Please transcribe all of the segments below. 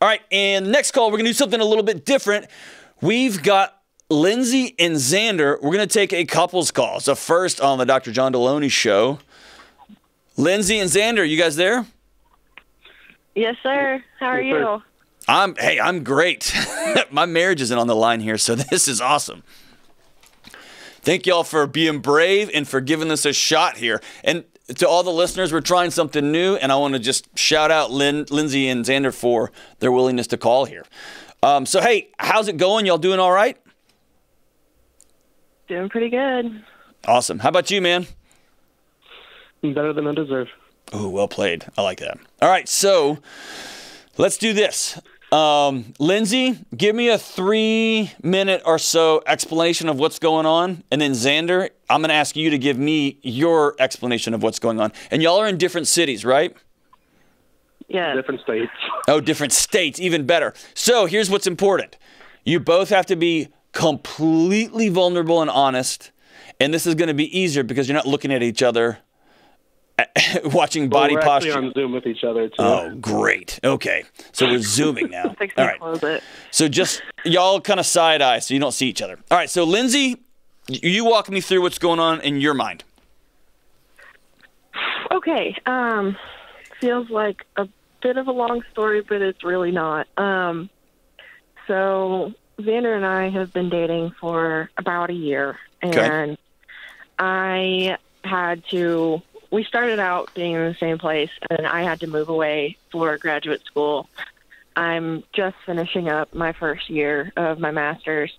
All right, and next call, we're going to do something a little bit different. We've got Lindsay and Xander. We're going to take a couples call. So first on the Dr. John Delony show. Lindsay and Xander, you guys there? Yes, sir. How are you? I'm great. My marriage isn't on the line here, so this is awesome. Thank y'all for being brave and for giving this a shot here. And to all the listeners, we're trying something new, and I want to just shout out Lindsay and Xander for their willingness to call here. So, hey, how's it going? Y'all doing all right? Doing pretty good. Awesome. How about you, man? Better than I deserve. Oh, well played. I like that. All right, so let's do this. Lindsay, give me a 3-minute or so explanation of what's going on. And then Xander, I'm going to ask you to give me your explanation of what's going on. And y'all are in different cities, right? Yeah. Different states. Oh, different states. Even better. So here's what's important. You both have to be completely vulnerable and honest. And this is going to be easier because you're not looking at each other watching body we're posture. Actually on Zoom with each other too. Oh, great. Okay, so we're zooming now. All right. So just y'all kind of side eye, so you don't see each other. All right. So Lindsay, you walk me through what's going on in your mind. Okay. Feels like a bit of a long story, but it's really not. So Xander and I have been dating for about a year, and we started out being in the same place, and I had to move away for graduate school. I'm just finishing up my first year of my master's.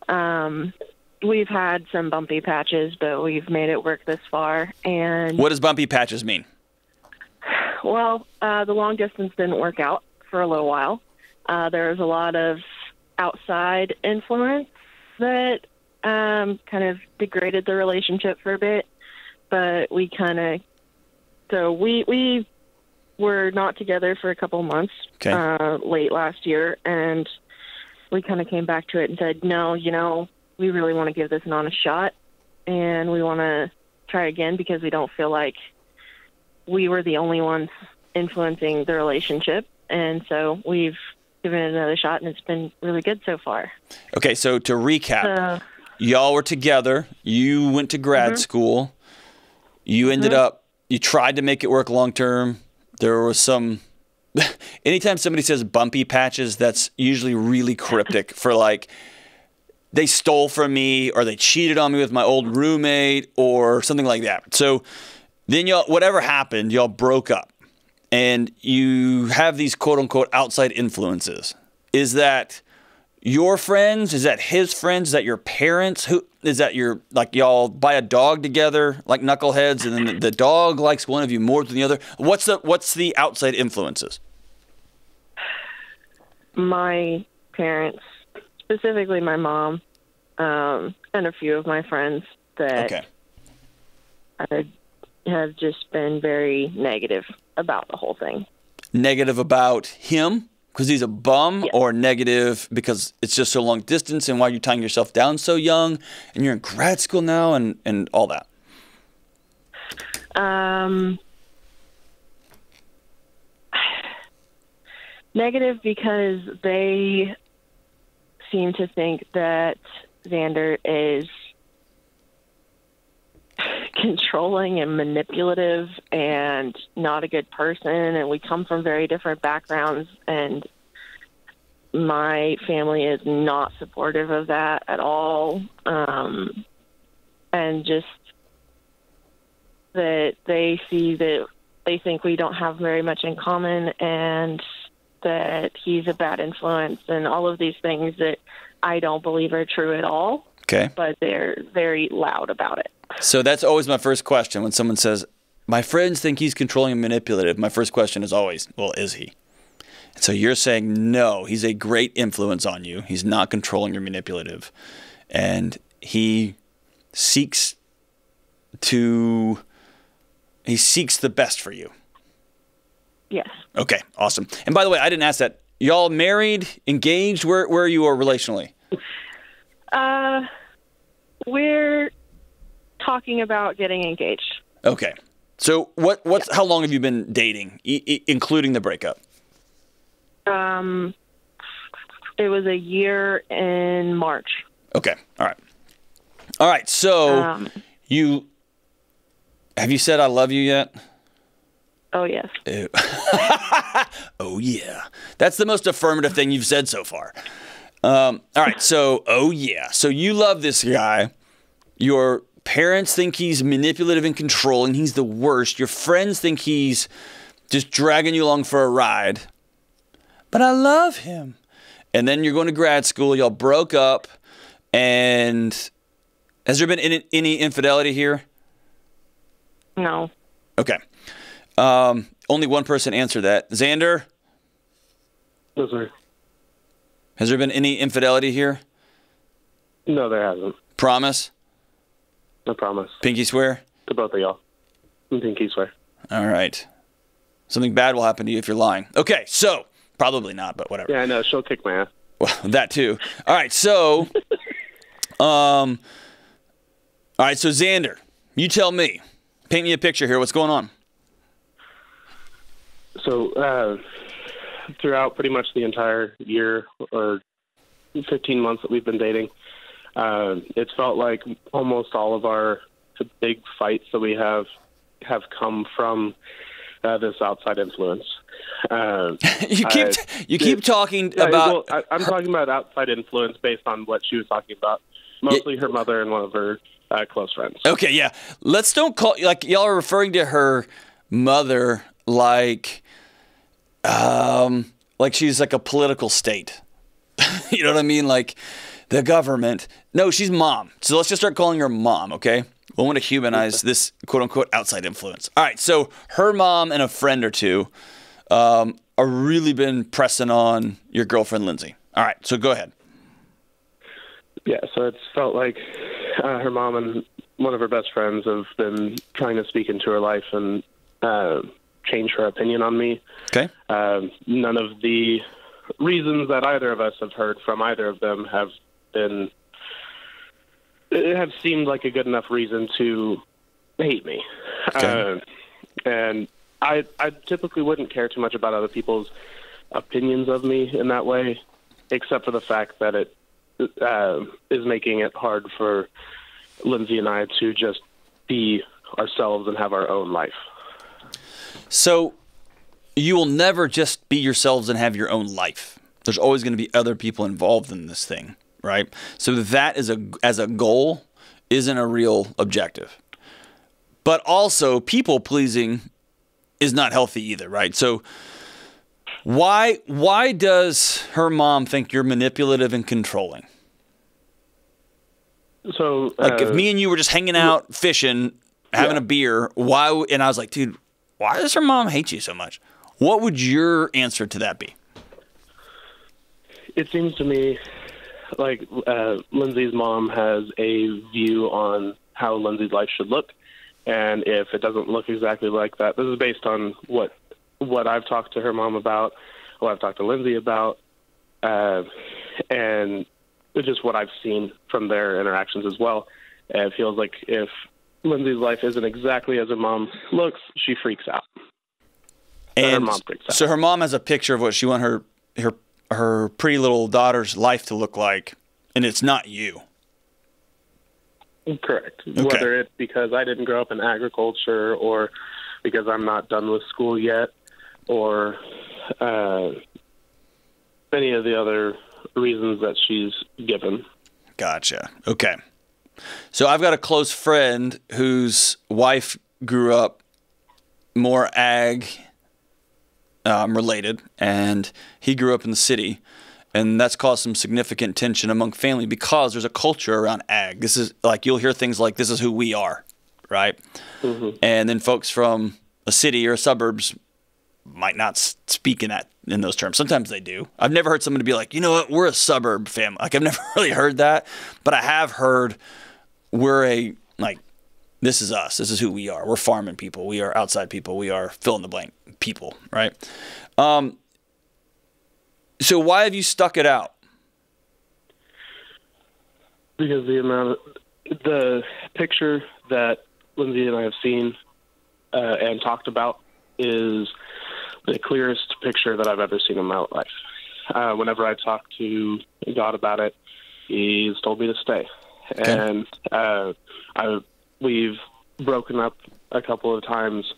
We've had some bumpy patches, but we've made it work this far. And what does bumpy patches mean? Well, the long distance didn't work out for a little while. There was a lot of outside influence that kind of degraded the relationship for a bit. But we were not together for a couple of months late last year, and we kind of came back to it and said, no, we really want to give this an honest shot, and we want to try again because we don't feel like we were the only ones influencing the relationship, and so we've given it another shot, and it's been really good so far. Okay, so to recap, y'all were together, you went to grad school. You ended up, you tried to make it work long term. There was some, anytime somebody says bumpy patches, that's usually really cryptic for like, they stole from me or they cheated on me with my old roommate or something like that. So then y'all, whatever happened, y'all broke up and you have these quote unquote outside influences. Is that your friends? Is that his friends? Is that your parents? Who is that? Like y'all buy a dog together, like knuckleheads, and then the dog likes one of you more than the other. What's the outside influences? My parents, specifically my mom, and a few of my friends that have just been very negative about the whole thing. Negative about him? Because he's a bum, or negative because it's just so long distance and why you're tying yourself down so young and you're in grad school now and all that? Negative because they seem to think that Xander is controlling and manipulative and not a good person, and we come from very different backgrounds, and my family is not supportive of that at all, and just that they think we don't have very much in common and that he's a bad influence and all of these things that I don't believe are true at all. Okay. But they're very loud about it. So that's always my first question. When someone says, my friends think he's controlling and manipulative, my first question is always, well, is he? And so you're saying, no, he's a great influence on you. He's not controlling or manipulative. And he seeks the best for you. Yes. Okay, awesome. And by the way, I didn't ask that. Y'all married, engaged? Where are you relationally? We're talking about getting engaged. Okay. So how long have you been dating, including the breakup? It was a year in March. Okay. All right. All right. So have you said I love you yet? Oh, yes. Ew. Oh, yeah. That's the most affirmative thing you've said so far. All right. So, oh, yeah. So you love this guy. Your parents think he's manipulative and controlling. He's the worst. Your friends think he's just dragging you along for a ride. But I love him. And then you're going to grad school. Y'all broke up. And has there been any infidelity here? No. Okay. Only one person answered that. Xander? No, sir. Has there been any infidelity here? No, there hasn't. Promise? No promise. Pinky swear? To both of y'all. Pinky swear. All right. Something bad will happen to you if you're lying. Okay, so probably not, but whatever. Yeah, I know. She'll kick my ass. Well, that too. All right, so all right, so Xander, you tell me. Paint me a picture here. What's going on? So, throughout pretty much the entire year or 15 months that we've been dating, it's felt like almost all of our big fights that we have come from this outside influence. You keep talking about. Well, I'm talking about outside influence based on what she was talking about. Mostly her mother and one of her close friends. Okay, yeah. Let's don't call like y'all are referring to her mother like she's like a political state. You know what I mean? Like the government. No, she's mom. So let's just start calling her mom, okay? We want to humanize this quote-unquote outside influence. All right, so her mom and a friend or two are really been pressing on your girlfriend, Lindsay. All right, so go ahead. Yeah, so it's felt like her mom and one of her best friends have been trying to speak into her life and change her opinion on me. Okay. None of the reasons that either of us have heard from either of them have seemed like a good enough reason to hate me. Okay. And I typically wouldn't care too much about other people's opinions of me in that way, except for the fact that it is making it hard for Lindsay and I to just be ourselves and have our own life. So you will never just be yourselves and have your own life. There's always going to be other people involved in this thing, right? So that as a goal isn't a real objective. But also people pleasing is not healthy either, right? So why does her mom think you're manipulative and controlling? So like if me and you were just hanging out, fishing, having a beer, why? And I was like, dude, why does her mom hate you so much? What would your answer to that be? It seems to me like Lindsay's mom has a view on how Lindsay's life should look, and if it doesn't look exactly like that, this is based on what I've talked to her mom about, what I've talked to Lindsay about, and just what I've seen from their interactions as well. It feels like if Lindsay's life isn't exactly as her mom looks, she freaks out. And her mom freaks out. So her mom has a picture of what she wants her pretty little daughter's life to look like, and it's not you. Correct. Okay. Whether it's because I didn't grow up in agriculture or because I'm not done with school yet or any of the other reasons that she's given. Gotcha. Okay. So I've got a close friend whose wife grew up more ag related, and he grew up in the city, and that's caused some significant tension among family because there's a culture around ag. This is like, you'll hear things like, this is who we are, right? Mm-hmm. And then folks from a city or suburbs might not speak in those terms. Sometimes they do. I've never heard somebody be like, you know what, we're a suburb family. Like, I've never really heard that, but I have heard this is us. This is who we are. We're farming people. We are outside people. We are fill in the blank people, right? So why have you stuck it out? Because the picture that Lindsay and I have seen and talked about is the clearest picture that I've ever seen in my life. whenever I talk to God about it, He's told me to stay. Okay. And we've broken up a couple of times.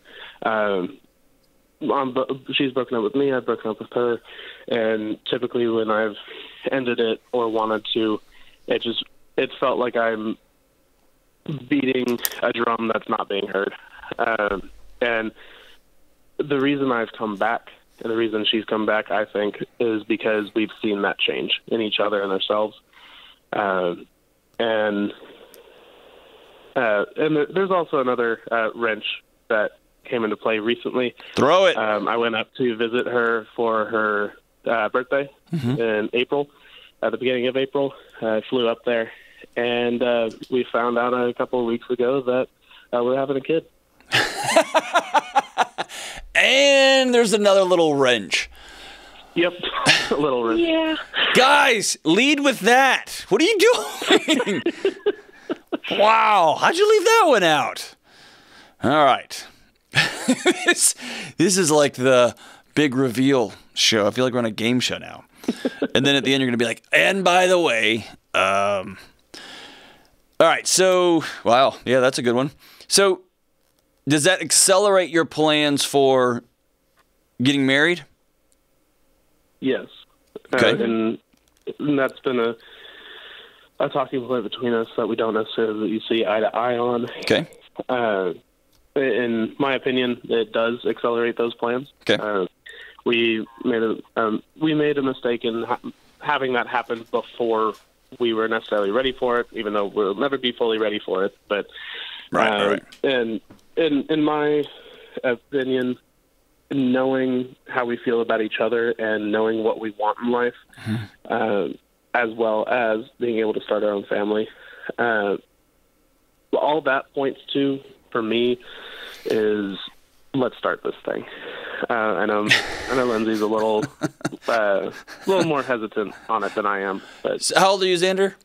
She's broken up with me, I've broken up with her, and typically when I've ended it or wanted to, it felt like I'm beating a drum that's not being heard. And the reason I've come back, and the reason she's come back, I think, is because we've seen that change in each other and ourselves. And there's also another wrench that came into play recently. Throw it. I went up to visit her for her birthday in April, at the beginning of April. I flew up there, and we found out a couple of weeks ago that we're having a kid. And there's another little wrench. Yep, a little wrench. Yeah. Guys, lead with that. What are you doing? Wow, how'd you leave that one out? All right. This is like the big reveal show. I feel like we're on a game show now. And then at the end, you're going to be like, and by the way, all right, so, wow, yeah, that's a good one. So, does that accelerate your plans for getting married? Yes. Okay. And that's been a talking point between us that we don't necessarily see eye to eye on. Okay. In my opinion, it does accelerate those plans. Okay. We made a mistake in having that happen before we were necessarily ready for it, even though we'll never be fully ready for it. But right. And in my opinion, knowing how we feel about each other and knowing what we want in life, as well as being able to start our own family, all that points to, for me, is let's start this thing. I know Lindsay's a little more hesitant on it than I am. But so how old are you, Xander?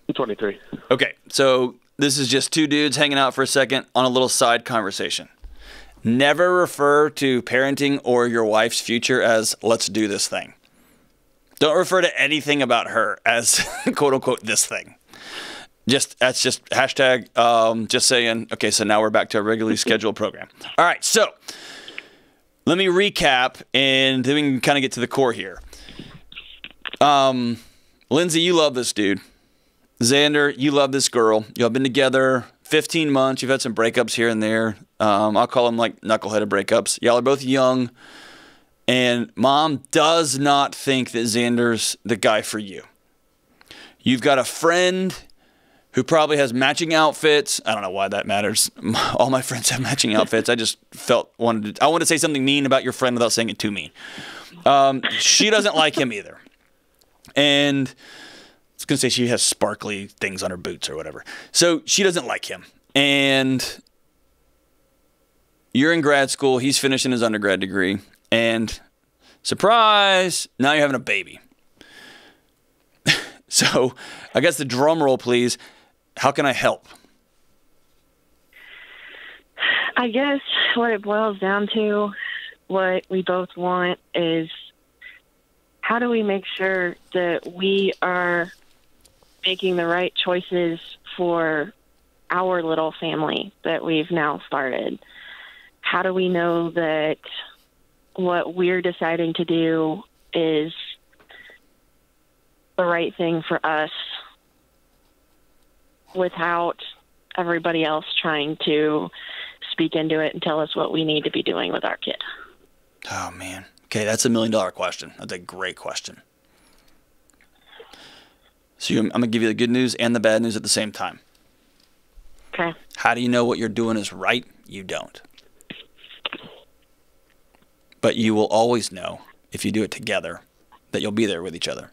I'm 23. Okay, so this is just two dudes hanging out for a second on a little side conversation. Never refer to parenting or your wife's future as let's do this thing. Don't refer to anything about her as quote unquote this thing. That's just hashtag just saying, okay, so now we're back to a regularly scheduled program. All right, so let me recap and then we can kind of get to the core here. Lindsay, you love this dude. Xander, you love this girl. Y'all been together 15 months. You've had some breakups here and there. I'll call them like knuckleheaded breakups. Y'all are both young. And mom does not think that Xander's the guy for you. You've got a friend who probably has matching outfits. I don't know why that matters. All my friends have matching outfits. I just I wanted to say something mean about your friend without saying it too mean. She doesn't like him either. And I was going to say she has sparkly things on her boots or whatever. So she doesn't like him. And you're in grad school. He's finishing his undergrad degree. And surprise, now you're having a baby. So I guess the drum roll, please. How can I help? I guess what it boils down to, what we both want is how do we make sure that we are making the right choices for our little family that we've now started? How do we know that what we're deciding to do is the right thing for us without everybody else trying to speak into it and tell us what we need to be doing with our kid? Oh, man. Okay, that's $1 million question. That's a great question. So I'm going to give you the good news and the bad news at the same time. Okay. How do you know what you're doing is right? You don't. But you will always know, if you do it together, that you'll be there with each other.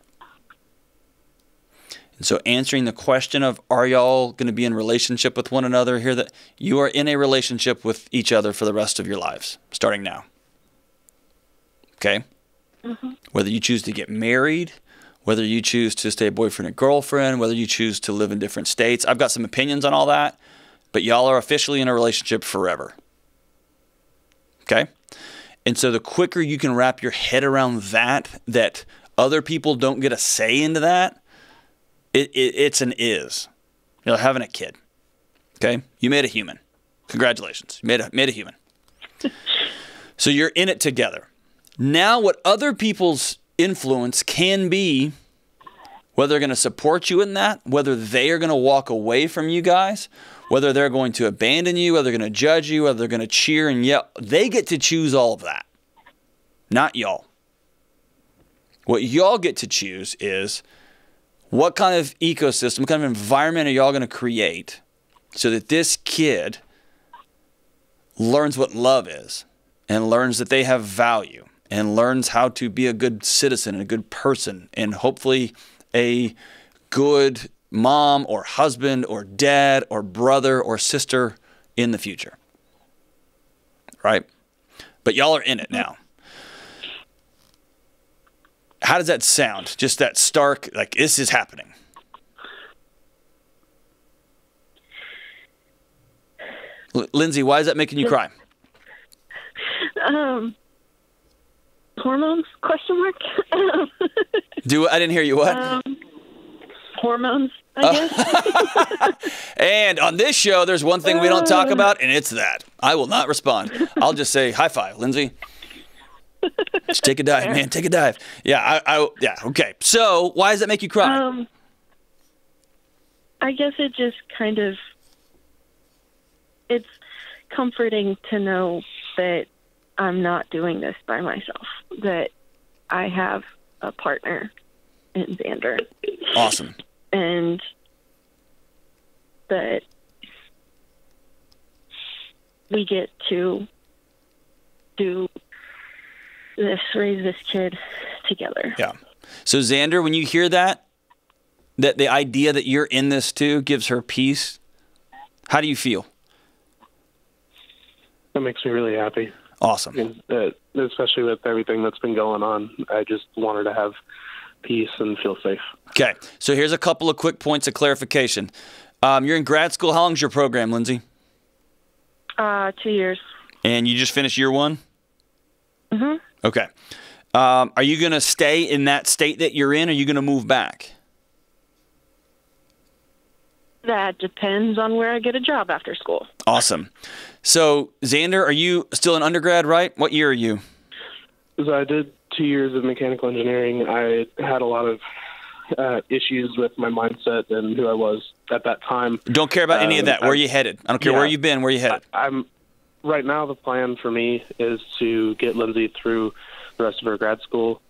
And so answering the question of, are y'all going to be in relationship with one another, here that you are in a relationship with each other for the rest of your lives, starting now. Okay? Mm-hmm. Whether you choose to get married, whether you choose to stay boyfriend and girlfriend, whether you choose to live in different states. I've got some opinions on all that, but y'all are officially in a relationship forever. Okay? And so the quicker you can wrap your head around that other people don't get a say into that, it's an is. You know, having a kid. Okay? You made a human. Congratulations. You made a human. So you're in it together. Now what other people's influence can be, whether they're going to support you in that, whether they are going to walk away from you guys, whether they're going to abandon you, whether they're going to judge you, whether they're going to cheer and yell, they get to choose all of that, not y'all. What y'all get to choose is what kind of ecosystem, what kind of environment are y'all going to create so that this kid learns what love is and learns that they have value and learns how to be a good citizen and a good person and hopefully a good mom or husband or dad or brother or sister in the future. Right? But y'all are in it now. How does that sound? Just that stark, like, this is happening. Lindsay, why is that making you cry? Hormones? Question mark. I didn't hear you. What? Hormones, I guess. And on this show, there's one thing we don't talk about, and it's that. I will not respond. I'll just say high five, Lindsay. Just take a dive, man. Take a dive. Yeah, yeah. Okay. So, why does that make you cry? I guess it just kind of, it's comforting to know that I'm not doing this by myself, that I have a partner in Xander. Awesome. And that we get to do this, raise this kid together. Yeah. So Xander, when you hear that the idea that you're in this too gives her peace, how do you feel? That makes me really happy. Awesome. Especially with everything that's been going on. I just want her to have peace and feel safe. Okay. So here's a couple of quick points of clarification. You're in grad school. How long's your program, Lindsay? 2 years. And you just finished year one? Mm-hmm. Okay. Are you going to stay in that state that you're in, or are you going to move back? That depends on where I get a job after school. Awesome. So, Xander, are you still an undergrad, right? What year are you? So I did 2 years of mechanical engineering. I had a lot of issues with my mindset and who I was at that time. Don't care about any of that. Where are you headed? I don't care where you've been. Where are you headed? Right now, the plan for me is to get Lindsay through the rest of her grad school,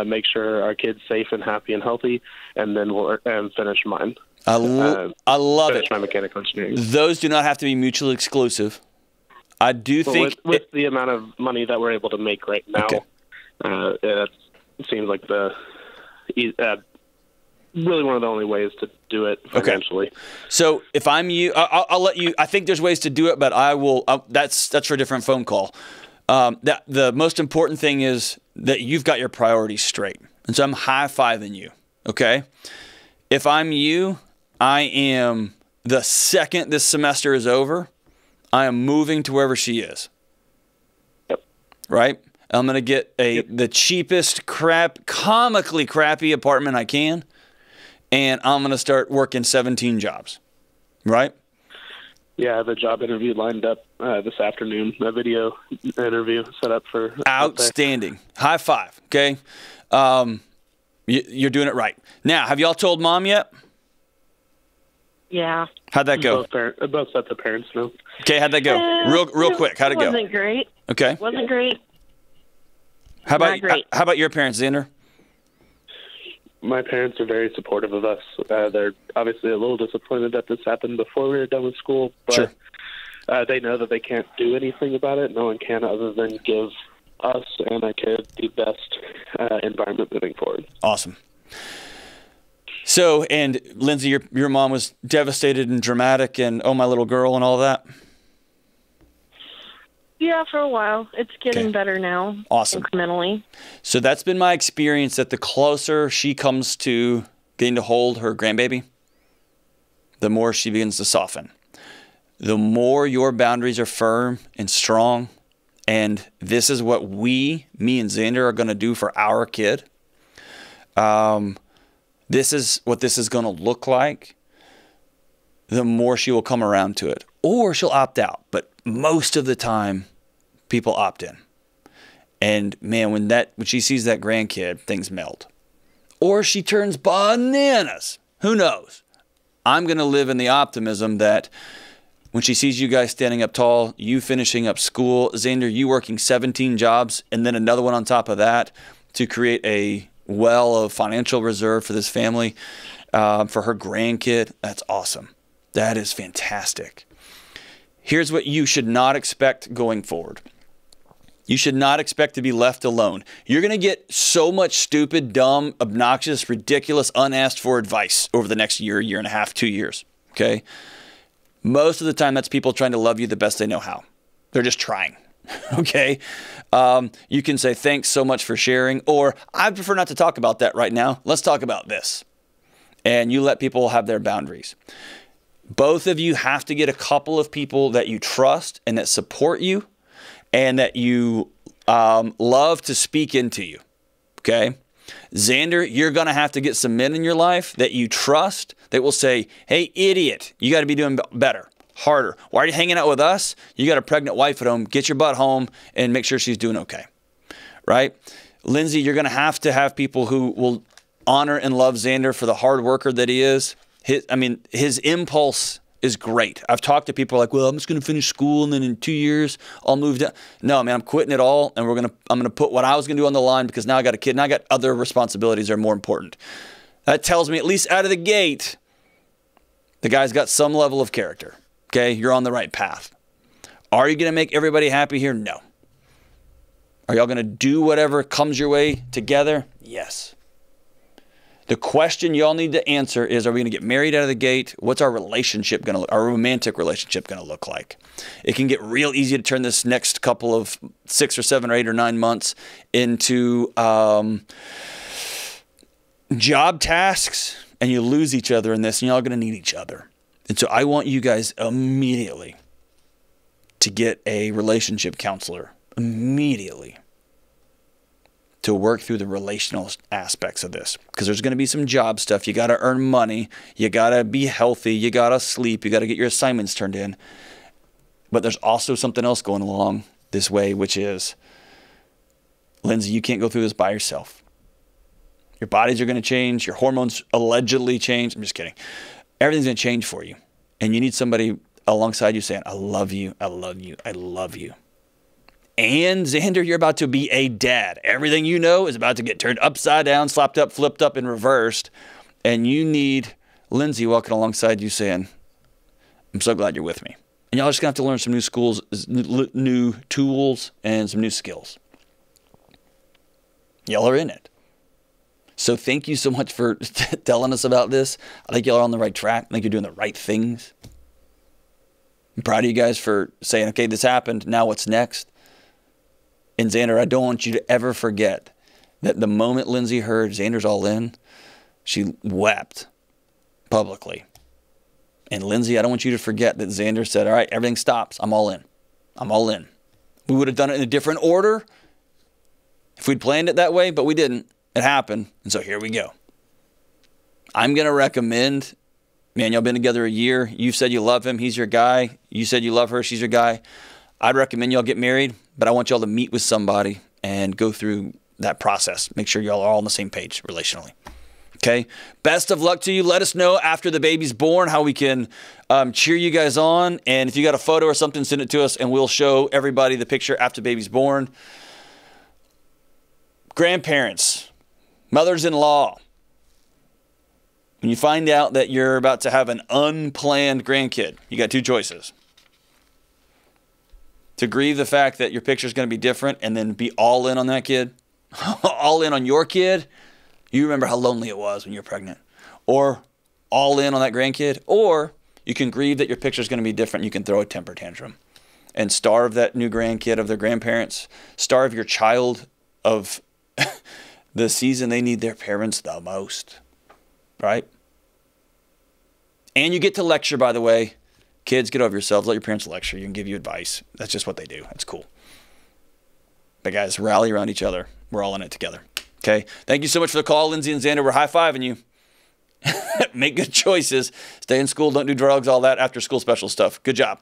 make sure our kid's safe and happy and healthy, and then we'll finish mine. I love finish it. my mechanical engineering. Those do not have to be mutually exclusive. I do think with the amount of money that we're able to make right now, it seems like really one of the only ways to do it financially. Okay. So if I'm you, I'll let you. I think there's ways to do it, but I will. That's for a different phone call. The most important thing is that you've got your priorities straight, and so I'm high-fiving you. Okay. If I'm you, I am, the second this semester is over, I am moving to wherever she is. Yep. Right? I'm going to get the cheapest, comically crappy apartment I can, and I'm going to start working 17 jobs. Right? Yeah, I have a job interview lined up this afternoon, a video interview set up for... Outstanding. High five, okay? You're doing it right. Now, have y'all told Mom yet? Yeah. How'd that go? Both sets of parents know. Okay, how'd that go? Real quick, how'd it go? It wasn't great. Okay. Wasn't great. How about your parents, Xander? My parents are very supportive of us. They're obviously a little disappointed that this happened before we were done with school, but sure. They know that they can't do anything about it. No one can other than give us and our kid the best environment moving forward. Awesome. So, and Lindsay, your mom was devastated and dramatic and oh, my little girl and all that? Yeah, for a while. It's getting better now. Awesome. Incrementally. So that's been my experience, that the closer she comes to getting to hold her grandbaby, the more she begins to soften. The more your boundaries are firm and strong and this is what me and Xander are going to do for our kid. This is what this is going to look like, the more she will come around to it. Or she'll opt out. But most of the time, people opt in. And man, when she sees that grandkid, things melt. Or she turns bananas. Who knows? I'm going to live in the optimism that when she sees you guys standing up tall, you finishing up school, Xander, you working 17 jobs, and then another one on top of that to create a well of financial reserve for this family, for her grandkid, that's awesome. That is fantastic. Here's what you should not expect going forward. You should not expect to be left alone. You're going to get so much stupid, dumb, obnoxious, ridiculous, unasked for advice over the next year, year and a half, 2 years. Okay? Most of the time, that's people trying to love you the best they know how. They're just trying. Okay? You can say, thanks so much for sharing, or I prefer not to talk about that right now. Let's talk about this. And you let people have their boundaries. Both of you have to get a couple of people that you trust and that support you and that you love to speak into you. Okay? Xander, you're going to have to get some men in your life that you trust that will say, hey, idiot, you got to be doing better, harder. Why are you hanging out with us? You got a pregnant wife at home. Get your butt home and make sure she's doing okay. Right? Lindsay, you're going to have people who will honor and love Xander for the hard worker that he is. His impulse is great. I've talked to people like, well, I'm just going to finish school and then in 2 years I'll move down. No, man, I'm quitting it all and I'm going to put what I was going to do on the line because now I got a kid and I got other responsibilities that are more important. That tells me at least out of the gate, the guy's got some level of character. Okay, you're on the right path. Are you going to make everybody happy here? No. Are y'all going to do whatever comes your way together? Yes. The question y'all need to answer is, are we going to get married out of the gate? What's our relationship going to look, our romantic relationship going to look like? It can get real easy to turn this next couple of 6 or 7 or 8 or 9 months into job tasks, and you lose each other in this, and y'all are going to need each other. And so I want you guys immediately to get a relationship counselor, immediately, to work through the relational aspects of this. Because there's going to be some job stuff. You got to earn money. You got to be healthy. You got to sleep. You got to get your assignments turned in. But there's also something else going along this way, which is, Lindsay, you can't go through this by yourself. Your bodies are going to change. Your hormones allegedly change. I'm just kidding. Everything's going to change for you. And you need somebody alongside you saying, I love you, I love you, I love you. And Xander, you're about to be a dad. Everything you know is about to get turned upside down, slapped up, flipped up, and reversed. And you need Lindsay walking alongside you saying, I'm so glad you're with me. And y'all just going to have to learn some new tools, and some new skills. Y'all are in it. So thank you so much for telling us about this. I think y'all are on the right track. I think you're doing the right things. I'm proud of you guys for saying, okay, this happened. Now what's next? And Xander, I don't want you to ever forget that the moment Lindsay heard Xander's all in, she wept publicly. And Lindsay, I don't want you to forget that Xander said, all right, everything stops. I'm all in. I'm all in. We would have done it in a different order if we'd planned it that way, but we didn't. It happened. And so here we go. I'm going to recommend, man, y'all been together a year. You said you love him. He's your guy. You said you love her. She's your guy. I'd recommend y'all get married, but I want y'all to meet with somebody and go through that process. Make sure y'all are all on the same page relationally. Okay? Best of luck to you. Let us know after the baby's born how we can cheer you guys on. And if you got a photo or something, send it to us and we'll show everybody the picture after baby's born. Grandparents, mothers-in-law. When you find out that you're about to have an unplanned grandkid, you got 2 choices. To grieve the fact that your picture is going to be different and then be all in on that kid, all in on your kid. You remember how lonely it was when you were pregnant. Or all in on that grandkid. Or you can grieve that your picture is going to be different. You can throw a temper tantrum and starve that new grandkid of their grandparents. Starve your child of the season they need their parents the most. Right? And you get to lecture, by the way. Kids, get over yourselves. Let your parents lecture you and give you advice. That's just what they do. That's cool. But guys, rally around each other. We're all in it together. Okay? Thank you so much for the call, Lindsay and Xander. We're high-fiving you. Make good choices. Stay in school. Don't do drugs, all that after-school special stuff. Good job.